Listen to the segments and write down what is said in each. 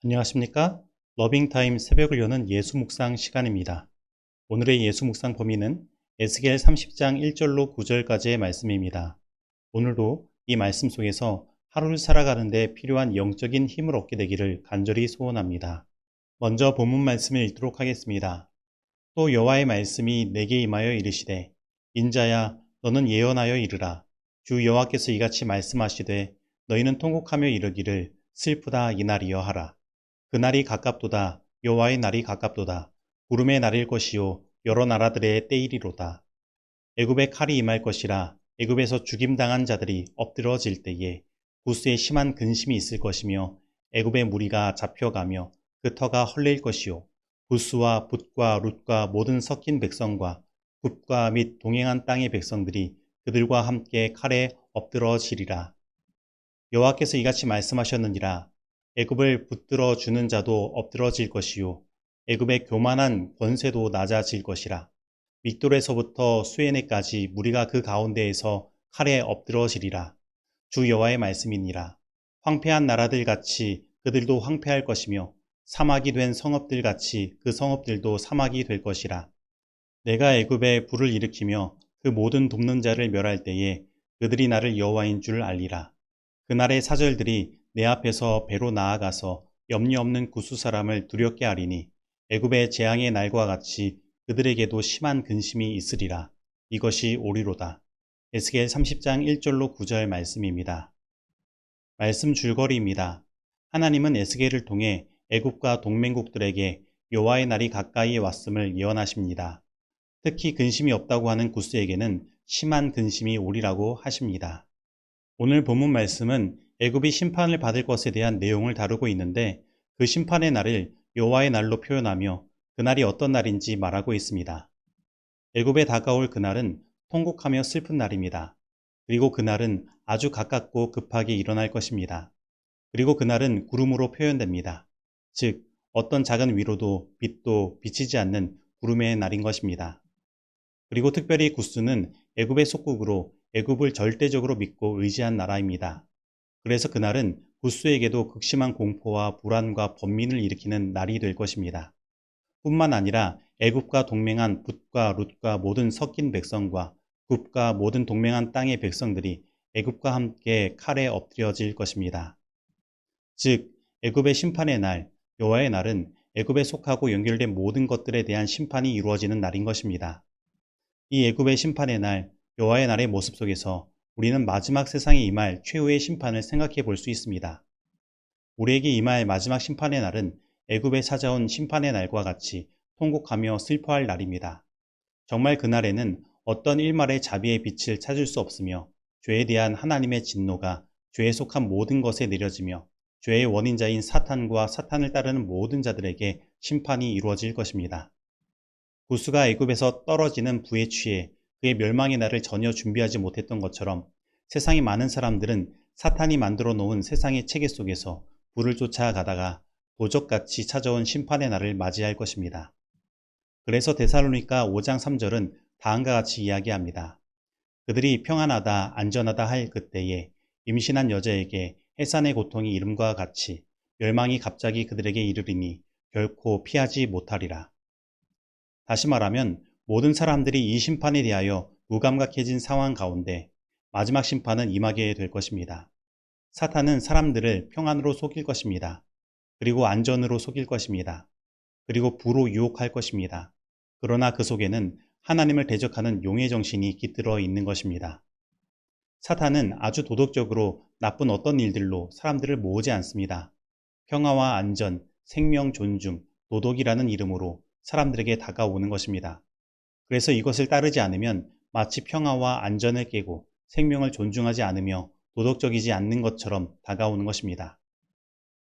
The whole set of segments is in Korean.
안녕하십니까? 러빙타임 새벽을 여는 예수 묵상 시간입니다. 오늘의 예수 묵상 범위는 에스겔 30장 1절로 9절까지의 말씀입니다. 오늘도 이 말씀 속에서 하루를 살아가는 데 필요한 영적인 힘을 얻게 되기를 간절히 소원합니다. 먼저 본문 말씀을 읽도록 하겠습니다. 또 여호와의 말씀이 내게 임하여 이르시되 인자야 너는 예언하여 이르라. 주 여호와께서 이같이 말씀하시되 너희는 통곡하며 이르기를 슬프다 이날이여 하라. 그날이 가깝도다. 여호와의 날이 가깝도다. 구름의 날일 것이요 여러 나라들의 때이리로다. 애굽의 칼이 임할 것이라. 애굽에서 죽임당한 자들이 엎드러질 때에 구스에 심한 근심이 있을 것이며 애굽의 무리가 잡혀가며 그 터가 헐레일 것이요 구스와 붓과 룻과 모든 섞인 백성과 굽과 및 동행한 땅의 백성들이 그들과 함께 칼에 엎드러지리라. 여호와께서 이같이 말씀하셨느니라. 애굽을 붙들어 주는 자도 엎드러질 것이요 애굽의 교만한 권세도 낮아질 것이라. 믹돌에서부터 수에네까지 무리가 그 가운데에서 칼에 엎드러지리라. 주 여호와의 말씀이니라. 황폐한 나라들 같이 그들도 황폐할 것이며 사막이 된 성읍들 같이 그 성읍들도 사막이 될 것이라. 내가 애굽에 불을 일으키며 그 모든 돕는 자를 멸할 때에 그들이 나를 여호와인 줄 알리라. 그날의 사절들이 내 앞에서 배로 나아가서 염려 없는 구스 사람을 두렵게 하리니 애굽의 재앙의 날과 같이 그들에게도 심한 근심이 있으리라. 이것이 오리로다. 에스겔 30장 1절로 9절 말씀입니다. 말씀 줄거리입니다. 하나님은 에스겔을 통해 애굽과 동맹국들에게 여호와의 날이 가까이 왔음을 예언하십니다. 특히 근심이 없다고 하는 구스에게는 심한 근심이 오리라고 하십니다. 오늘 본문 말씀은 애굽이 심판을 받을 것에 대한 내용을 다루고 있는데 그 심판의 날을 여호와의 날로 표현하며 그날이 어떤 날인지 말하고 있습니다. 애굽에 다가올 그날은 통곡하며 슬픈 날입니다. 그리고 그날은 아주 가깝고 급하게 일어날 것입니다. 그리고 그날은 구름으로 표현됩니다. 즉 어떤 작은 위로도 빛도 비치지 않는 구름의 날인 것입니다. 그리고 특별히 구스는 애굽의 속국으로 애굽을 절대적으로 믿고 의지한 나라입니다. 그래서 그날은 구스에게도 극심한 공포와 불안과 번민을 일으키는 날이 될 것입니다. 뿐만 아니라 애굽과 동맹한 붓과 룻과 모든 섞인 백성과 굽과 모든 동맹한 땅의 백성들이 애굽과 함께 칼에 엎드려질 것입니다. 즉 애굽의 심판의 날, 여호와의 날은 애굽에 속하고 연결된 모든 것들에 대한 심판이 이루어지는 날인 것입니다. 이 애굽의 심판의 날, 여호와의 날의 모습 속에서 우리는 마지막 세상에 임할 최후의 심판을 생각해 볼 수 있습니다. 우리에게 임할 마지막 심판의 날은 애굽에 찾아온 심판의 날과 같이 통곡하며 슬퍼할 날입니다. 정말 그날에는 어떤 일말의 자비의 빛을 찾을 수 없으며 죄에 대한 하나님의 진노가 죄에 속한 모든 것에 내려지며 죄의 원인자인 사탄과 사탄을 따르는 모든 자들에게 심판이 이루어질 것입니다. 구스가 애굽에서 떨어지는 부에 취해 그의 멸망의 날을 전혀 준비하지 못했던 것처럼 세상의 많은 사람들은 사탄이 만들어 놓은 세상의 체계 속에서 불을 쫓아가다가 도적같이 찾아온 심판의 날을 맞이할 것입니다. 그래서 데살로니가 5장 3절은 다음과 같이 이야기합니다. 그들이 평안하다 안전하다 할 그때에 임신한 여자에게 해산의 고통이 이름과 같이 멸망이 갑자기 그들에게 이르리니 결코 피하지 못하리라. 다시 말하면 모든 사람들이 이 심판에 대하여 무감각해진 상황 가운데 마지막 심판은 임하게 될 것입니다. 사탄은 사람들을 평안으로 속일 것입니다. 그리고 안전으로 속일 것입니다. 그리고 부로 유혹할 것입니다. 그러나 그 속에는 하나님을 대적하는 용의 정신이 깃들어 있는 것입니다. 사탄은 아주 도덕적으로 나쁜 어떤 일들로 사람들을 모으지 않습니다. 평화와 안전, 생명 존중, 도덕이라는 이름으로 사람들에게 다가오는 것입니다. 그래서 이것을 따르지 않으면 마치 평화와 안전을 깨고 생명을 존중하지 않으며 도덕적이지 않는 것처럼 다가오는 것입니다.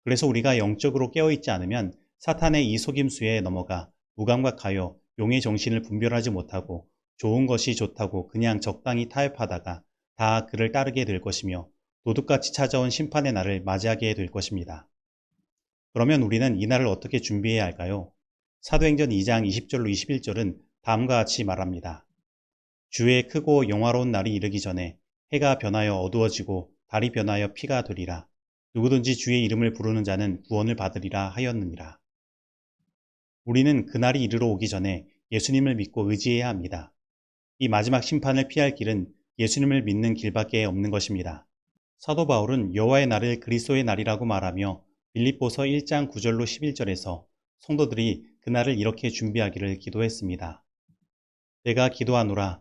그래서 우리가 영적으로 깨어있지 않으면 사탄의 이 속임수에 넘어가 무감각하여 용의 정신을 분별하지 못하고 좋은 것이 좋다고 그냥 적당히 타협하다가 다 그를 따르게 될 것이며 도둑같이 찾아온 심판의 날을 맞이하게 될 것입니다. 그러면 우리는 이 날을 어떻게 준비해야 할까요? 사도행전 2장 20절로 21절은 다음과 같이 말합니다. 주의 크고 영화로운 날이 이르기 전에 해가 변하여 어두워지고 달이 변하여 피가 되리라. 누구든지 주의 이름을 부르는 자는 구원을 받으리라 하였느니라. 우리는 그날이 이르러 오기 전에 예수님을 믿고 의지해야 합니다. 이 마지막 심판을 피할 길은 예수님을 믿는 길밖에 없는 것입니다. 사도 바울은 여호와의 날을 그리스도의 날이라고 말하며 빌립보서 1장 9절로 11절에서 성도들이 그날을 이렇게 준비하기를 기도했습니다. 내가 기도하노라.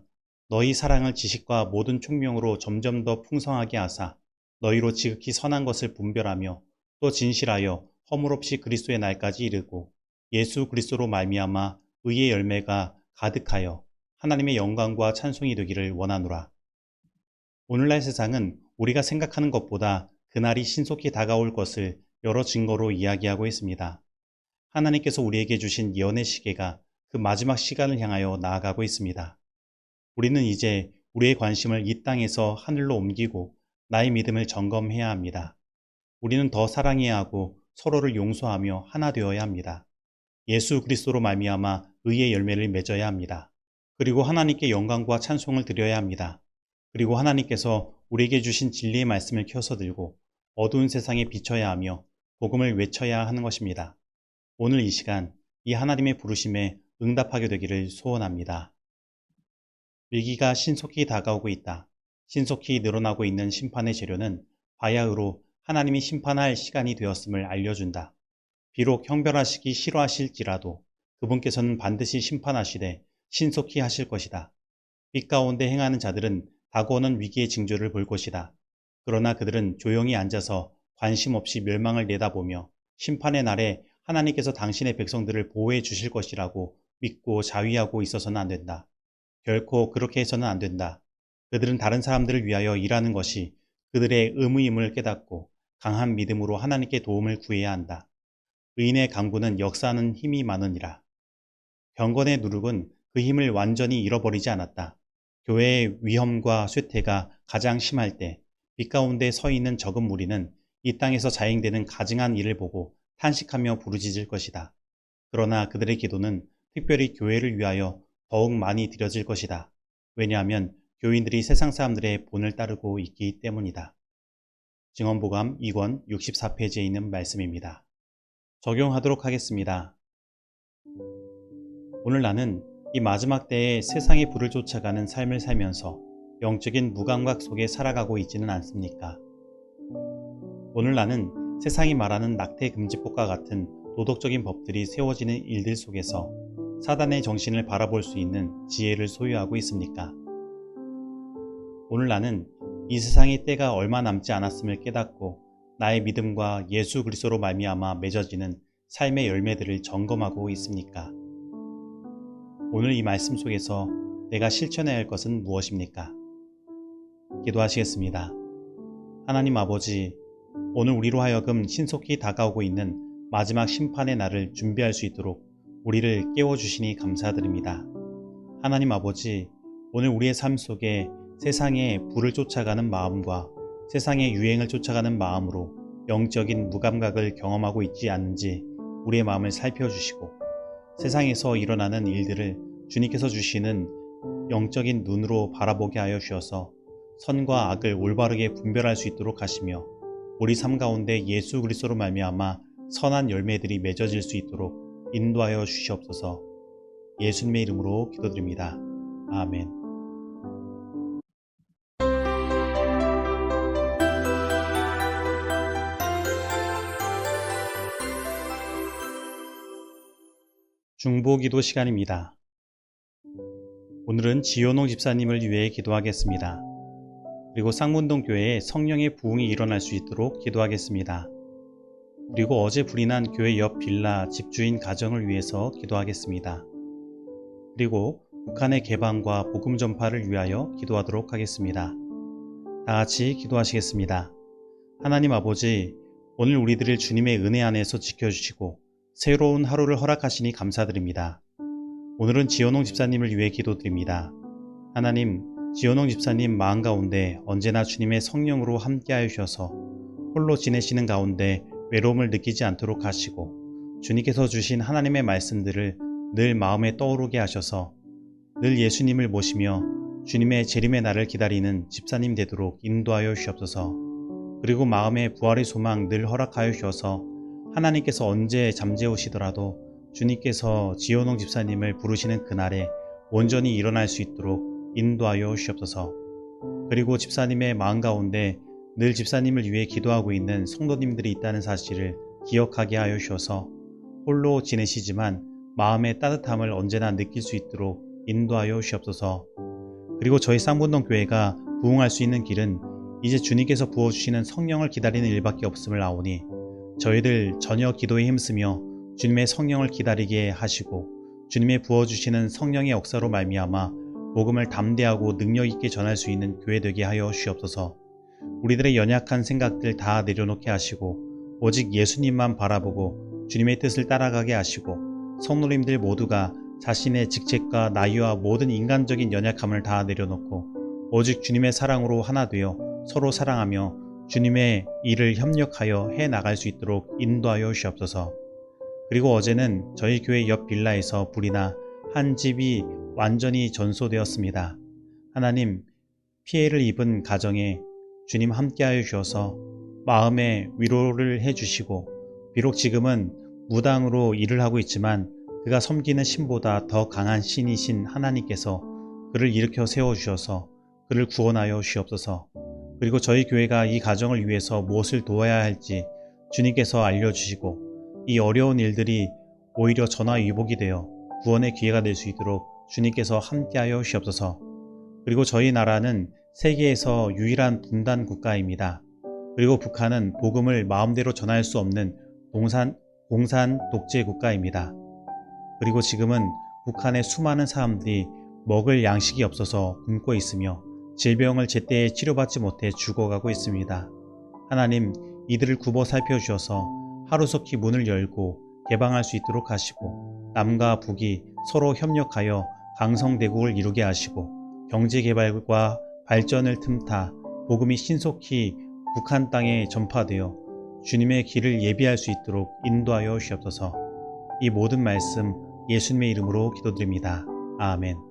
너희 사랑을 지식과 모든 총명으로 점점 더 풍성하게 하사 너희로 지극히 선한 것을 분별하며 또 진실하여 허물 없이 그리스도의 날까지 이르고 예수 그리스도로 말미암아 의의 열매가 가득하여 하나님의 영광과 찬송이 되기를 원하노라. 오늘날 세상은 우리가 생각하는 것보다 그날이 신속히 다가올 것을 여러 증거로 이야기하고 있습니다. 하나님께서 우리에게 주신 예언의 시계가 그 마지막 시간을 향하여 나아가고 있습니다. 우리는 이제 우리의 관심을 이 땅에서 하늘로 옮기고 나의 믿음을 점검해야 합니다. 우리는 더 사랑해야 하고 서로를 용서하며 하나 되어야 합니다. 예수 그리스도로 말미암아 의의 열매를 맺어야 합니다. 그리고 하나님께 영광과 찬송을 드려야 합니다. 그리고 하나님께서 우리에게 주신 진리의 말씀을 켜서 들고 어두운 세상에 비춰야 하며 복음을 외쳐야 하는 것입니다. 오늘 이 시간 이 하나님의 부르심에 응답하게 되기를 소원합니다. 위기가 신속히 다가오고 있다. 신속히 늘어나고 있는 심판의 재료는 바야흐로 하나님이 심판할 시간이 되었음을 알려준다. 비록 형벌하시기 싫어하실지라도 그분께서는 반드시 심판하시되 신속히 하실 것이다. 빛 가운데 행하는 자들은 다가오는 위기의 징조를 볼 것이다. 그러나 그들은 조용히 앉아서 관심 없이 멸망을 내다보며 심판의 날에 하나님께서 당신의 백성들을 보호해 주실 것이라고 믿고 자위하고 있어서는 안 된다. 결코 그렇게 해서는 안 된다. 그들은 다른 사람들을 위하여 일하는 것이 그들의 의무임을 깨닫고 강한 믿음으로 하나님께 도움을 구해야 한다. 의인의 강구는 역사하는 힘이 많으니라. 경건의 누룩은 그 힘을 완전히 잃어버리지 않았다. 교회의 위험과 쇠퇴가 가장 심할 때 빛 가운데 서 있는 적은 무리는 이 땅에서 자행되는 가증한 일을 보고 탄식하며 부르짖을 것이다. 그러나 그들의 기도는 특별히 교회를 위하여 더욱 많이 드려질 것이다. 왜냐하면 교인들이 세상 사람들의 본을 따르고 있기 때문이다. 증언보감 2권 64페이지에 있는 말씀입니다. 적용하도록 하겠습니다. 오늘 나는 이 마지막 때에 세상의 불을 쫓아가는 삶을 살면서 영적인 무감각 속에 살아가고 있지는 않습니까? 오늘 나는 세상이 말하는 낙태금지법과 같은 도덕적인 법들이 세워지는 일들 속에서 사단의 정신을 바라볼 수 있는 지혜를 소유하고 있습니까? 오늘 나는 이 세상의 때가 얼마 남지 않았음을 깨닫고 나의 믿음과 예수 그리스도로 말미암아 맺어지는 삶의 열매들을 점검하고 있습니까? 오늘 이 말씀 속에서 내가 실천해야 할 것은 무엇입니까? 기도하시겠습니다. 하나님 아버지, 오늘 우리로 하여금 신속히 다가오고 있는 마지막 심판의 날을 준비할 수 있도록 우리를 깨워주시니 감사드립니다. 하나님 아버지, 오늘 우리의 삶 속에 세상의 불을 쫓아가는 마음과 세상의 유행을 쫓아가는 마음으로 영적인 무감각을 경험하고 있지 않는지 우리의 마음을 살펴주시고 세상에서 일어나는 일들을 주님께서 주시는 영적인 눈으로 바라보게 하여 주셔서 선과 악을 올바르게 분별할 수 있도록 하시며 우리 삶 가운데 예수 그리스도로 말미암아 선한 열매들이 맺어질 수 있도록 인도하여 주시옵소서. 예수님의 이름으로 기도드립니다. 아멘. 중보기도 시간입니다. 오늘은 지효농 집사님을 위해 기도하겠습니다. 그리고 쌍문동 교회에 성령의 부흥이 일어날 수 있도록 기도하겠습니다. 그리고 어제 불이 난 교회 옆 빌라 집주인 가정을 위해서 기도하겠습니다. 그리고 북한의 개방과 복음 전파를 위하여 기도하도록 하겠습니다. 다 같이 기도하시겠습니다. 하나님 아버지, 오늘 우리들을 주님의 은혜 안에서 지켜주시고 새로운 하루를 허락하시니 감사드립니다. 오늘은 지효농 집사님을 위해 기도드립니다. 하나님, 지효농 집사님 마음 가운데 언제나 주님의 성령으로 함께하여 주셔서 홀로 지내시는 가운데 외로움을 느끼지 않도록 하시고 주님께서 주신 하나님의 말씀들을 늘 마음에 떠오르게 하셔서 늘 예수님을 모시며 주님의 재림의 날을 기다리는 집사님 되도록 인도하여 주시옵소서. 그리고 마음의 부활의 소망 늘 허락하여 주셔서 하나님께서 언제 잠재우시더라도 주님께서 지현홍 집사님을 부르시는 그날에 온전히 일어날 수 있도록 인도하여 주시옵소서. 그리고 집사님의 마음 가운데 늘 집사님을 위해 기도하고 있는 성도님들이 있다는 사실을 기억하게 하여 주셔서 홀로 지내시지만 마음의 따뜻함을 언제나 느낄 수 있도록 인도하여 주시옵소서. 그리고 저희 쌍문동 교회가 부흥할 수 있는 길은 이제 주님께서 부어주시는 성령을 기다리는 일밖에 없음을 아오니 저희들 전혀 기도에 힘쓰며 주님의 성령을 기다리게 하시고 주님의 부어주시는 성령의 역사로 말미암아 복음을 담대하고 능력 있게 전할 수 있는 교회 되게 하여 주시옵소서. 우리들의 연약한 생각들 다 내려놓게 하시고 오직 예수님만 바라보고 주님의 뜻을 따라가게 하시고 성도님들 모두가 자신의 직책과 나이와 모든 인간적인 연약함을 다 내려놓고 오직 주님의 사랑으로 하나 되어 서로 사랑하며 주님의 일을 협력하여 해나갈 수 있도록 인도하여 주시옵소서. 그리고 어제는 저희 교회 옆 빌라에서 불이 나 한 집이 완전히 전소되었습니다. 하나님, 피해를 입은 가정에 주님 함께하여 주셔서 마음의 위로를 해주시고 비록 지금은 무당으로 일을 하고 있지만 그가 섬기는 신보다 더 강한 신이신 하나님께서 그를 일으켜 세워주셔서 그를 구원하여 주시옵소서. 그리고 저희 교회가 이 가정을 위해서 무엇을 도와야 할지 주님께서 알려주시고 이 어려운 일들이 오히려 전화위복이 되어 구원의 기회가 될 수 있도록 주님께서 함께하여 주시옵소서. 그리고 저희 나라는 세계에서 유일한 분단 국가입니다. 그리고 북한은 복음을 마음대로 전할 수 없는 공산 독재 국가입니다. 그리고 지금은 북한의 수많은 사람들이 먹을 양식이 없어서 굶고 있으며 질병을 제때 치료받지 못해 죽어가고 있습니다. 하나님, 이들을 굽어 살펴주셔서 하루속히 문을 열고 개방할 수 있도록 하시고 남과 북이 서로 협력하여 강성대국을 이루게 하시고 경제개발과 발전을 틈타 복음이 신속히 북한 땅에 전파되어 주님의 길을 예비할 수 있도록 인도하여 주시옵소서. 이 모든 말씀 예수님의 이름으로 기도드립니다. 아멘.